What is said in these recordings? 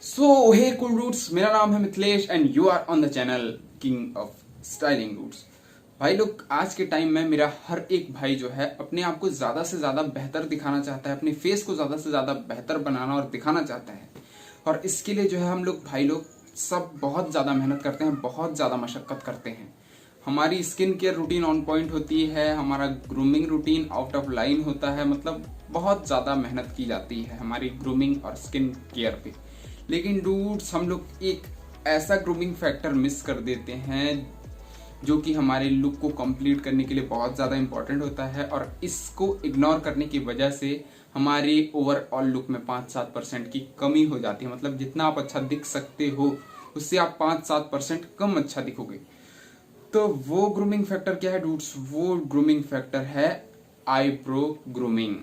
सो हे cool roots, मेरा नाम है Mithilesh and you are on the channel king of styling roots. भाई लोग, आज के टाइम में मेरा हर एक भाई जो है अपने आप को ज्यादा से ज्यादा बेहतर दिखाना चाहता है, अपने फेस को ज्यादा से ज्यादा बेहतर बनाना और दिखाना चाहता है। और इसके लिए जो है हम लोग भाई लोग सब बहुत ज्यादा मेहनत करते हैं, बहुत ज्यादा मशक्कत करते हैं। हमारी skin care routine on point होती है, हमारा grooming routine out of line होता है, मतलब बहुत ज्यादा मेहनत की जाती है हमारी ग्रूमिंग और स्किन केयर पे। लेकिन डूड्स, हम लोग एक ऐसा ग्रूमिंग फैक्टर मिस कर देते हैं जो कि हमारे लुक को कंप्लीट करने के लिए बहुत ज़्यादा इंपॉर्टेंट होता है, और इसको इग्नोर करने की वजह से हमारे ओवरऑल लुक में 5-7% की कमी हो जाती है। मतलब जितना आप अच्छा दिख सकते हो उससे आप 5-7% कम अच्छा दिखोगे। तो वो ग्रूमिंग फैक्टर क्या है डूड्स? वो ग्रूमिंग फैक्टर है आईब्रो ग्रूमिंग।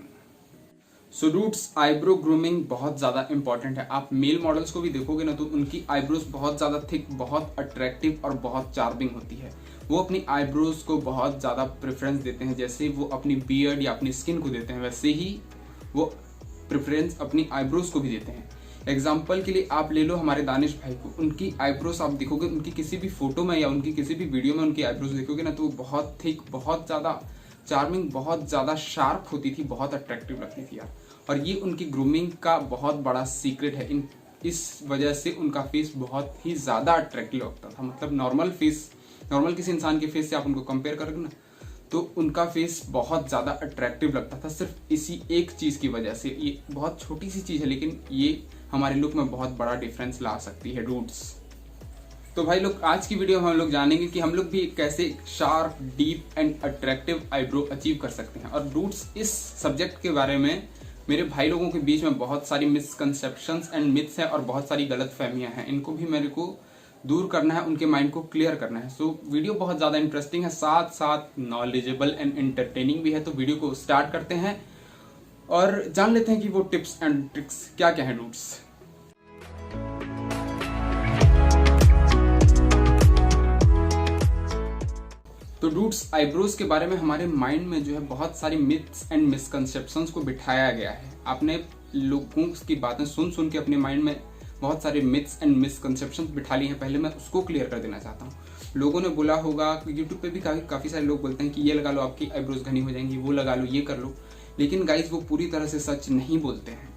सो डूड्स, आईब्रो ग्रूमिंग बहुत ज़्यादा इंपॉर्टेंट है। आप मेल मॉडल्स को भी देखोगे ना तो उनकी आईब्रोज बहुत ज़्यादा थिक, बहुत अट्रैक्टिव और बहुत चार्मिंग होती है। वो अपनी आईब्रोज को बहुत ज़्यादा प्रेफरेंस देते हैं। जैसे वो अपनी बियर्ड या अपनी स्किन को देते हैं, वैसे ही वो प्रेफरेंस अपनी आईब्रोज को भी देते हैं। एग्जाम्पल के लिए आप ले लो हमारे दानिश भाई को, उनकी आईब्रोज आप देखोगे, उनकी किसी भी फोटो में या उनकी किसी भी वीडियो में उनकी आईब्रोज देखोगे ना तो वो बहुत थिक, बहुत ज़्यादा चार्मिंग, बहुत ज़्यादा शार्प होती थी, बहुत अट्रैक्टिव लगती थी यार। और ये उनकी ग्रूमिंग का बहुत बड़ा सीक्रेट है। इस वजह से उनका फेस बहुत ही ज़्यादा अट्रैक्टिव लगता था। मतलब नॉर्मल किसी इंसान के फेस से आप उनको कंपेयर करोगे ना तो उनका फेस बहुत ज़्यादा अट्रैक्टिव लगता था, सिर्फ इसी एक चीज़ की वजह से। ये बहुत छोटी सी चीज़ है लेकिन ये हमारे लुक में बहुत बड़ा डिफरेंस ला सकती है डूड्स। तो भाई लोग, आज की वीडियो में हम लोग जानेंगे कि हम लोग भी कैसे sharp, deep and attractive eyebrow achieve कर सकते हैं। और डूड्स, इस सब्जेक्ट के बारे में मेरे भाई लोगों के बीच में बहुत सारी मिसकंसेप्शंस एंड मिथ्स हैं और बहुत सारी गलत फहमियां हैं। इनको भी मेरे को दूर करना है, उनके माइंड को क्लियर करना है। सो वीडियो बहुत ज़्यादा इंटरेस्टिंग है, साथ साथ नॉलेजेबल एंड एंटरटेनिंग भी है। तो वीडियो को स्टार्ट करते हैं और जान लेते हैं कि वो टिप्स एंड ट्रिक्स क्या क्या है डूड्स। तो डूड्स, आईब्रोज के बारे में हमारे माइंड में जो है बहुत सारी मिथ्स एंड मिसकंसेप्शंस को बिठाया गया है। आपने लोगों की बातें सुन सुन के अपने माइंड में बहुत सारे मिथ्स एंड मिसकंसेप्शंस बिठा ली हैं। पहले मैं उसको क्लियर कर देना चाहता हूँ। लोगों ने बोला होगा, यूट्यूब पे भी काफ़ी सारे लोग बोलते हैं कि ये लगा लो आपकी आईब्रोज घनी हो जाएंगी, वो लगा लो, ये कर लो। लेकिन गाइज, वो पूरी तरह से सच नहीं बोलते हैं।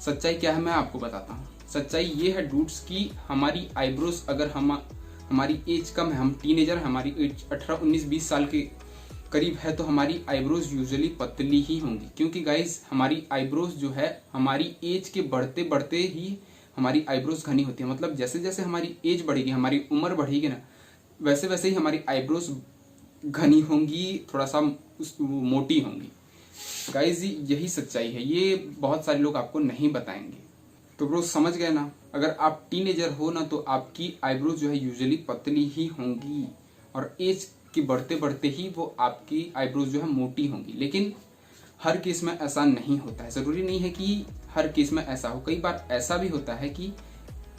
सच्चाई क्या है मैं आपको बताता हूँ। सच्चाई ये है डूड्स की हमारी आईब्रोज, अगर हमारी एज कम है, हम टीनेजर, हमारी एज 18, 19, 20 साल के करीब है, तो हमारी आईब्रोज यूजुअली पतली ही होंगी। क्योंकि गाइज, हमारी आईब्रोज जो है हमारी एज के बढ़ते बढ़ते ही हमारी आईब्रोज घनी होती है। मतलब जैसे जैसे हमारी एज बढ़ेगी, हमारी उम्र बढ़ेगी ना, वैसे वैसे ही हमारी आईब्रोज घनी होंगी, थोड़ा सा मोटी होंगी। गाइज, यही सच्चाई है, ये बहुत सारे लोग आपको नहीं बताएंगे। तो ब्रो, समझ गए ना? अगर आप टीनेजर हो ना तो आपकी आईब्रोज जो है यूजुअली पतली ही होंगी, और एज के बढ़ते बढ़ते ही वो आपकी आईब्रोज जो है मोटी होंगी। लेकिन हर केस में ऐसा नहीं होता है। ज़रूरी नहीं है कि हर केस में ऐसा हो। कई बार ऐसा भी होता है कि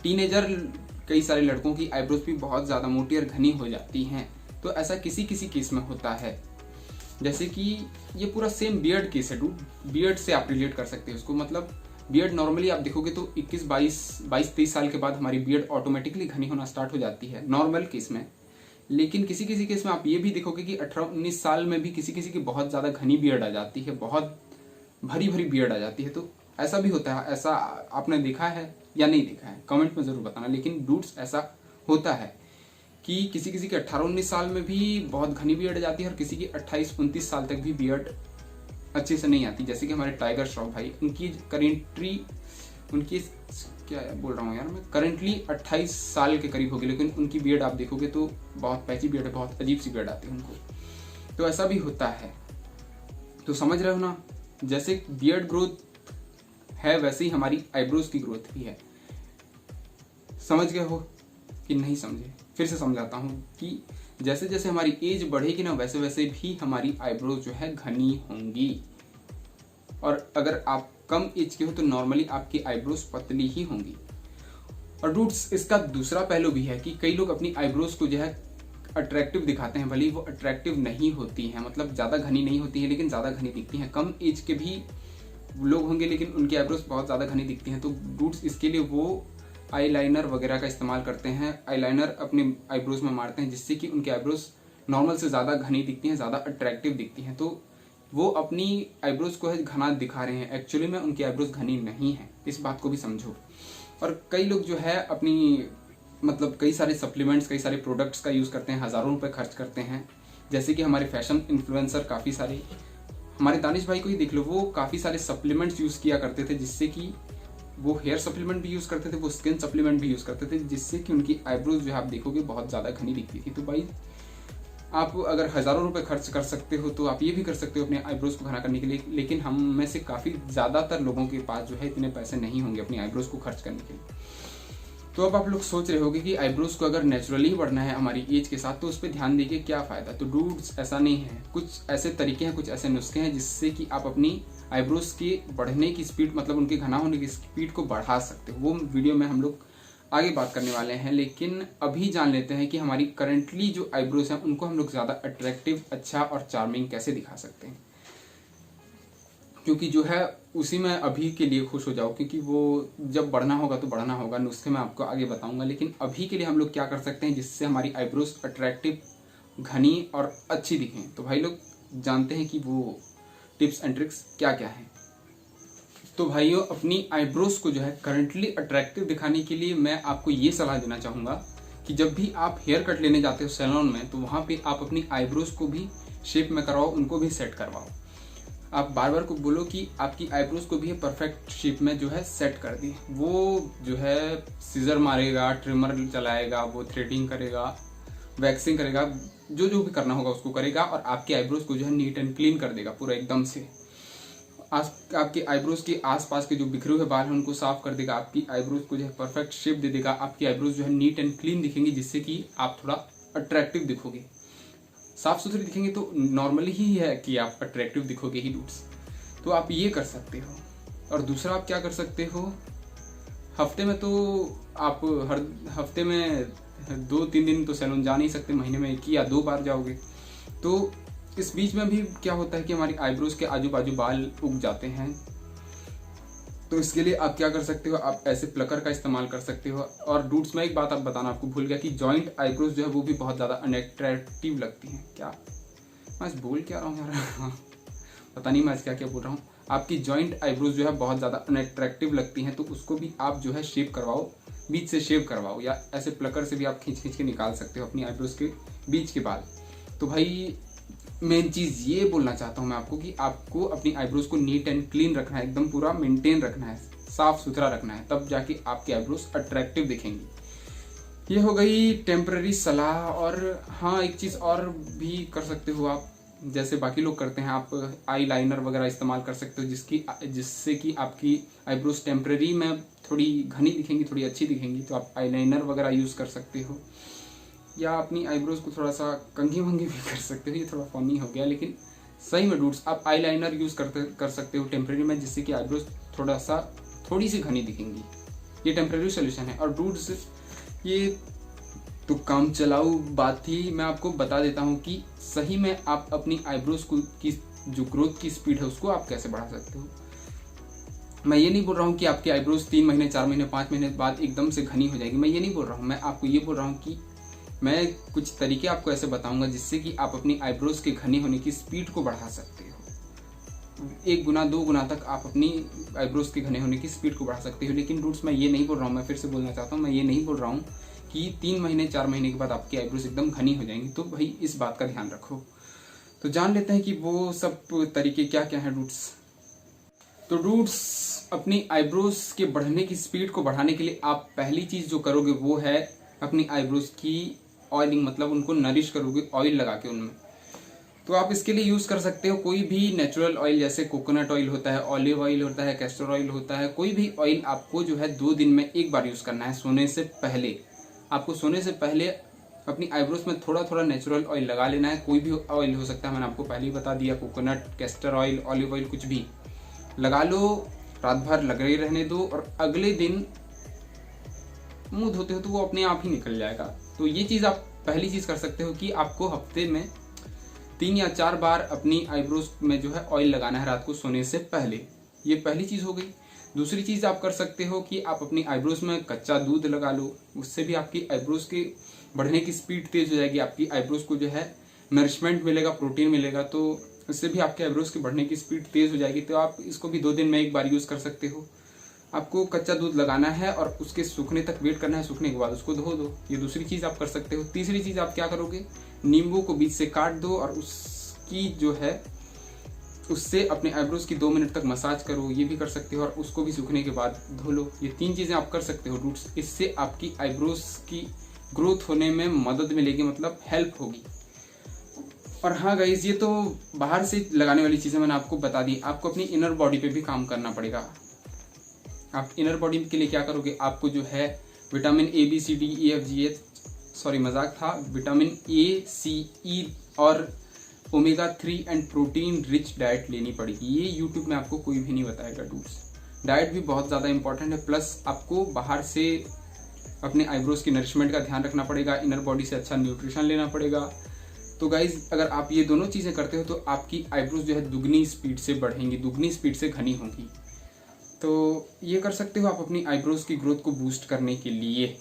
टीनेजर कई सारे लड़कों की आईब्रोज भी बहुत ज़्यादा मोटी और घनी हो जाती हैं। तो ऐसा किसी किसी केस में होता है। जैसे कि ये पूरा सेम बियर्ड केस है डूड। बियर्ड से आप रिलेट कर सकते हैं उसको। मतलब बियर्ड नॉर्मली आप देखोगे तो 21, 22, 23 साल के बाद हमारी बियर्ड ऑटोमेटिकली घनी होना स्टार्ट हो जाती है नॉर्मल केस में। लेकिन किसी किसी केस में आप ये भी देखोगे कि 18, 19 साल में भी किसी किसी की बहुत ज़्यादा घनी बियर्ड आ जाती है, बहुत भरी भरी बियर्ड आ जाती है। तो ऐसा भी होता है। ऐसा आपने देखा है या नहीं देखा है कमेंट में ज़रूर बताना। लेकिन डूड्स, ऐसा होता है कि किसी किसी के 18, 19 साल में भी बहुत घनी बियर्ड आ जाती है और किसी की 28, 29 साल तक भी बियर्ड अच्छे से नहीं आती। जैसे कि हमारे टाइगर श्रॉफ भाई, उनकी क्या बोल रहा हूँ यार मैं, करेंटली 28 साल के करीब होगी, लेकिन उनकी बियर्ड आप देखोगे तो बहुत पैची बियर्ड है, बहुत अजीब सी बियर्ड आती है उनको। तो ऐसा भी होता है। तो समझ रहे हो ना? जैसे बियर्ड ग्रोथ है वैसे ही हमारी आईब्रोज की ग्रोथ भी है। समझ गए हो कि नहीं समझे? फिर से समझाता हूँ कि जैसे जैसे हमारी एज बढ़ेगी ना वैसे वैसे भी हमारी आईब्रोज जो है घनी होंगी। और अगर आप कम एज के हो तो नॉर्मली आपकी आईब्रोज पतली ही होंगी। और डूड्स, इसका दूसरा पहलू भी है कि कई लोग अपनी आईब्रोज को जो है अट्रैक्टिव दिखाते हैं, भले वो अट्रैक्टिव नहीं होती हैं। मतलब ज़्यादा घनी नहीं होती है लेकिन ज़्यादा घनी दिखती हैं। कम एज के भी लोग होंगे लेकिन उनकी आईब्रोज बहुत ज़्यादा घनी दिखती हैं। तो डूड्स, इसके लिए वो आई लाइनर वगैरह का इस्तेमाल करते हैं, आई लाइनर अपने आईब्रोज में मारते हैं जिससे कि उनकी आईब्रोज नॉर्मल से ज़्यादा घनी दिखती हैं, ज़्यादा अट्रैक्टिव दिखती हैं। तो वो अपनी आईब्रोज को है घना दिखा रहे हैं, एक्चुअली में उनकी आईब्रोज घनी नहीं है, इस बात को भी समझो। और कई लोग जो है अपनी मतलब कई सारे सप्लीमेंट्स, कई सारे प्रोडक्ट्स का यूज़ करते हैं, हज़ारों रुपए खर्च करते हैं। जैसे कि हमारे फैशन इन्फ्लुएंसर काफ़ी सारे, हमारे दानिश भाई को ही देख लो, वो काफ़ी सारे सप्लीमेंट्स यूज़ किया करते थे जिससे कि वो हेयर सप्लीमेंट भी यूज़ करते थे, वो स्किन सप्लीमेंट भी यूज़ करते थे, जिससे कि उनकी आईब्रोज जो है आप देखोगे बहुत ज़्यादा घनी दिखती थी। तो भाई आप अगर हज़ारों रुपए खर्च कर सकते हो तो आप ये भी कर सकते हो अपने आईब्रोज को घना करने के लिए, लेकिन हम में से काफ़ी ज़्यादातर लोगों के पास जो है इतने पैसे नहीं होंगे अपनी आईब्रोज को खर्च करने के लिए। तो अब आप लोग सोच रहे होगे कि आईब्रोज को अगर नेचुरली बढ़ना है हमारी एज के साथ तो उस पर ध्यान देके क्या फ़ायदा। तो डूड्स ऐसा नहीं है, कुछ ऐसे तरीके हैं, कुछ ऐसे नुस्खे हैं जिससे कि आप अपनी आईब्रोज के बढ़ने की स्पीड, मतलब उनके घना होने की स्पीड को बढ़ा सकते हो। वो वीडियो में हम लोग आगे बात करने वाले हैं, लेकिन अभी जान लेते हैं कि हमारी करंटली जो आईब्रोज हैं उनको हम लोग ज़्यादा अट्रैक्टिव, अच्छा और चार्मिंग कैसे दिखा सकते हैं। क्योंकि जो है उसी में अभी के लिए खुश हो जाओ, क्योंकि वो जब बढ़ना होगा तो बढ़ना होगा, नुस्खे मैं आपको आगे बताऊंगा। लेकिन अभी के लिए हम लोग क्या कर सकते हैं जिससे हमारी आईब्रोज अट्रैक्टिव, घनी और अच्छी दिखें। तो भाई लोग जानते हैं कि वो टिप्स एंड ट्रिक्स क्या क्या हैं। तो भाइयों, अपनी आईब्रोज को जो है करंटली अट्रैक्टिव दिखाने के लिए मैं आपको ये सलाह देना चाहूँगा कि जब भी आप हेयर कट लेने जाते हो सैलून में, तो वहाँ पे आप अपनी आईब्रोज को भी शेप में करवाओ, उनको भी सेट करवाओ। आप बार बार को बोलो कि आपकी आईब्रोज को भी परफेक्ट शेप में जो है सेट कर दी। वो जो है सीजर मारेगा, ट्रिमर चलाएगा, वो थ्रेडिंग करेगा, वैक्सिंग करेगा, जो जो भी करना होगा उसको करेगा और आपकी आईब्रोज को जो है नीट एंड क्लीन कर देगा पूरा एकदम से। आपके आईब्रोज के आसपास के जो बिखरे हुए बाल हैं उनको साफ कर देगा, आपकी आईब्रोज को जो है परफेक्ट शेप दे देगा, आपकी आईब्रोज जो है नीट एंड क्लीन दिखेंगी, जिससे कि आप थोड़ा अट्रैक्टिव दिखोगे। साफ सुथरी दिखेंगे तो नॉर्मली ही है कि आप अट्रैक्टिव दिखोगे ही डूड्स। तो आप ये कर सकते हो। और दूसरा आप क्या कर सकते हो, हफ्ते में तो आप हर हफ्ते में 2-3 दिन तो सैलून जा नहीं सकते, महीने में 1 या 2 बार जाओगे। तो इस बीच में भी क्या होता है कि हमारी आईब्रोज के आजू बाजू बाल उग जाते हैं। तो इसके लिए आप क्या कर सकते हो, आप ऐसे प्लकर का इस्तेमाल कर सकते हो। और डूड्स में एक बात आप बताना आपको भूल गया कि जॉइंट आईब्रोज जो है वो भी बहुत ज़्यादा अनअट्रैक्टिव लगती हैं। क्या मैं आज बोल क्या रहा हूँ यार पता नहीं मैं आज क्या क्या बोल रहा हूँ। आपकी जॉइंट आईब्रोज जो है बहुत ज़्यादा अनअट्रैक्टिव लगती हैं, तो उसको भी आप जो है शेप करवाओ, बीच से शेप करवाओ, या ऐसे प्लकर से भी आप खींच खींच के निकाल सकते हो अपनी आईब्रोज के बीच के बाल। तो भाई मेन चीज़ ये बोलना चाहता हूँ मैं आपको कि आपको अपनी आईब्रोज को नीट एंड क्लीन रखना है, एकदम पूरा मेंटेन रखना है, साफ सुथरा रखना है, तब जाके आपकी आईब्रोज अट्रैक्टिव दिखेंगी। ये हो गई टेम्पररी सलाह। और हाँ, एक चीज़ और भी कर सकते हो आप, जैसे बाकी लोग करते हैं, आप आई लाइनर वगैरह इस्तेमाल कर सकते हो जिससे कि आपकी आईब्रोज टेम्पररी में थोड़ी घनी दिखेंगी, थोड़ी अच्छी दिखेंगी। तो आप आई लाइनर वगैरह यूज़ कर सकते हो, या अपनी आईब्रोज को थोड़ा सा कंघी वंघी भी कर सकते हो। ये थोड़ा फनी हो गया, लेकिन सही में डूड्स आप आई लाइनर यूज़ कर सकते हो टेम्परेरी में, जिससे कि आईब्रोज थोड़ी सी घनी दिखेंगी। ये टेम्परेरी सोल्यूशन है। और डूड्स ये तो काम चलाऊ बात थी, मैं आपको बता देता हूँ कि सही में आप अपनी आईब्रोज की जो ग्रोथ की स्पीड है उसको आप कैसे बढ़ा सकते हो। मैं ये नहीं बोल रहा हूँ कि आपकी आईब्रोज 3 महीने, 4 महीने, 5 महीने बाद एकदम से घनी हो जाएगी, मैं ये नहीं बोल रहा हूँ। मैं आपको ये बोल रहा हूँ कि मैं कुछ तरीके आपको ऐसे बताऊंगा जिससे कि आप अपनी आईब्रोज के घनी होने की स्पीड को बढ़ा सकते हो। 1 गुना 2 गुना तक आप अपनी आईब्रोज के घने होने की स्पीड को बढ़ा सकते हो। लेकिन डूड्स मैं ये नहीं बोल रहा हूँ, मैं फिर से बोलना चाहता हूँ, मैं ये नहीं बोल रहा हूँ कि 3 महीने 4 महीने के बाद आपकी आईब्रोज एकदम घनी हो जाएंगी। तो भाई इस बात का ध्यान रखो। तो जान लेते हैं कि वो सब तरीके क्या क्या है डूड्स। तो डूड्स, अपनी आईब्रोज के बढ़ने की स्पीड को बढ़ाने के लिए आप पहली चीज जो करोगे वो है अपनी आईब्रोज की ऑयलिंग, मतलब उनको नरिश करोगे ऑयल लगा के उनमें। तो आप इसके लिए यूज कर सकते हो कोई भी नेचुरल ऑयल, जैसे कोकोनट ऑयल होता है, ऑलिव ऑयल होता है, कैस्टर ऑयल होता है। कोई भी ऑयल आपको जो है 2 दिन में 1 बार यूज करना है, सोने से पहले। आपको सोने से पहले अपनी आईब्रोज में थोड़ा थोड़ा नेचुरल ऑयल लगा लेना है। कोई भी ऑयल हो सकता है, मैंने आपको पहले ही बता दिया, coconut, castor oil, olive oil, कुछ भी लगा लो, रात भर लगे रहने दो, और अगले दिन मुंह धोते हो तो वो अपने आप ही निकल जाएगा। तो ये चीज आप पहली चीज कर सकते हो कि आपको हफ्ते में 3 या 4 बार अपनी आईब्रोज में जो है ऑयल लगाना है रात को सोने से पहले। ये पहली चीज हो गई। दूसरी चीज आप कर सकते हो कि आप अपनी आईब्रोज में कच्चा दूध लगा लो, उससे भी आपकी आईब्रोज के बढ़ने की स्पीड तेज हो जाएगी, आपकी आईब्रोज को जो है नरिशमेंट मिलेगा, प्रोटीन मिलेगा, तो इससे भी आपके आईब्रोज के बढ़ने की स्पीड तेज हो जाएगी। तो आप इसको भी 2 दिन में एक बार यूज कर सकते हो। आपको कच्चा दूध लगाना है और उसके सूखने तक वेट करना है, सूखने के बाद उसको धो दो। ये दूसरी चीज आप कर सकते हो। तीसरी चीज आप क्या करोगे, नींबू को बीच से काट दो और उसकी जो है उससे अपने आईब्रोज की 2 मिनट तक मसाज करो, ये भी कर सकते हो, और उसको भी सूखने के बाद धो लो। ये 3 चीजें आप कर सकते हो डूड्स। इससे आपकी आईब्रोज की ग्रोथ होने में मदद मिलेगी, मतलब हेल्प होगी। और हाँ गाइज, ये तो बाहर से लगाने वाली चीजें मैंने आपको बता दी। आपको अपनी इनर बॉडी पे भी काम करना पड़ेगा। आप इनर बॉडी के लिए क्या करोगे, आपको जो है vitamin A B C D E F G H, sorry मजाक था, विटामिन ए सी ई और omega 3 and protein rich diet लेनी पड़ेगी। ये यूट्यूब में आपको कोई भी नहीं बताएगा डूड्स। डाइट भी बहुत ज़्यादा इंपॉर्टेंट है, प्लस आपको बाहर से अपने आईब्रोज की नरिशमेंट का ध्यान रखना पड़ेगा, इनर बॉडी से अच्छा न्यूट्रिशन लेना पड़ेगा। तो गाइज, अगर आप ये दोनों चीज़ें करते हो तो आपकी आईब्रोज जो है दुगनी स्पीड से बढ़ेंगी, दुगनी स्पीड से घनी होगी। तो ये कर सकते हो आप अपनी आईब्रोज की ग्रोथ को बूस्ट करने के लिए।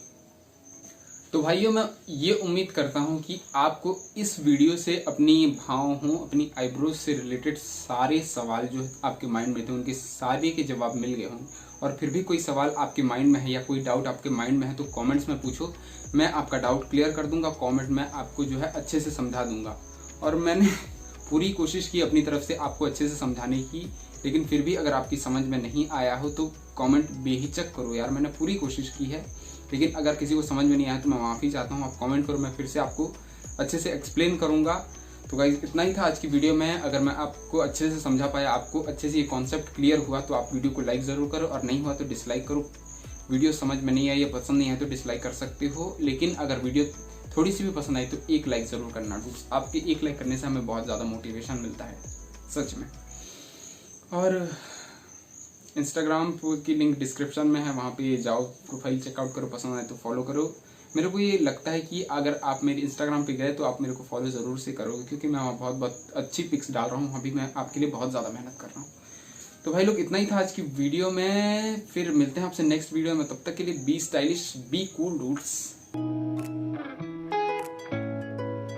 तो भाइयों, मैं ये उम्मीद करता हूँ कि आपको इस वीडियो से अपनी अपनी आईब्रोज से रिलेटेड सारे सवाल जो आपके माइंड में थे उनके सारे के जवाब मिल गए हों। और फिर भी कोई सवाल आपके माइंड में है या कोई डाउट आपके माइंड में है तो कमेंट्स में पूछो, मैं आपका डाउट क्लियर कर दूंगा। कमेंट में आपको जो है अच्छे से समझा दूंगा। और मैंने पूरी कोशिश की अपनी तरफ से आपको अच्छे से समझाने की, लेकिन फिर भी अगर आपकी समझ में नहीं आया हो तो कमेंट बेहिचक करो यार, मैंने पूरी कोशिश की है। लेकिन अगर किसी को समझ में नहीं आया तो मैं माफ़ी चाहता हूँ, आप कमेंट करो, मैं फिर से आपको अच्छे से एक्सप्लेन करूँगा। तो गाइस, इतना ही था आज की वीडियो में। अगर मैं आपको अच्छे से समझा पाया, आपको अच्छे से ये कॉन्सेप्ट क्लियर हुआ तो आप वीडियो को लाइक ज़रूर करो, और नहीं हुआ तो डिसलाइक करो। वीडियो समझ में नहीं आई या पसंद नहीं आया तो डिसलाइक कर सकते हो, लेकिन अगर वीडियो थोड़ी सी भी पसंद आई तो एक लाइक ज़रूर करना डूड्स। आपके एक लाइक करने से हमें बहुत ज़्यादा मोटिवेशन मिलता है सच में। और इंस्टाग्राम की लिंक डिस्क्रिप्शन में है, वहाँ पे जाओ, प्रोफाइल चेकआउट करो, पसंद आए तो फॉलो करो। मेरे को ये लगता है कि अगर आप मेरे इंस्टाग्राम पे गए तो आप मेरे को फॉलो ज़रूर से करोगे, क्योंकि मैं वहाँ बहुत बहुत अच्छी पिक्स डाल रहा हूँ। अभी मैं आपके लिए बहुत ज़्यादा मेहनत कर रहा हूँ। तो भाई लोग, इतना ही था आज की वीडियो में। फिर मिलते हैं आपसे नेक्स्ट वीडियो में। तब तक के लिए B stylish, be cool dudes.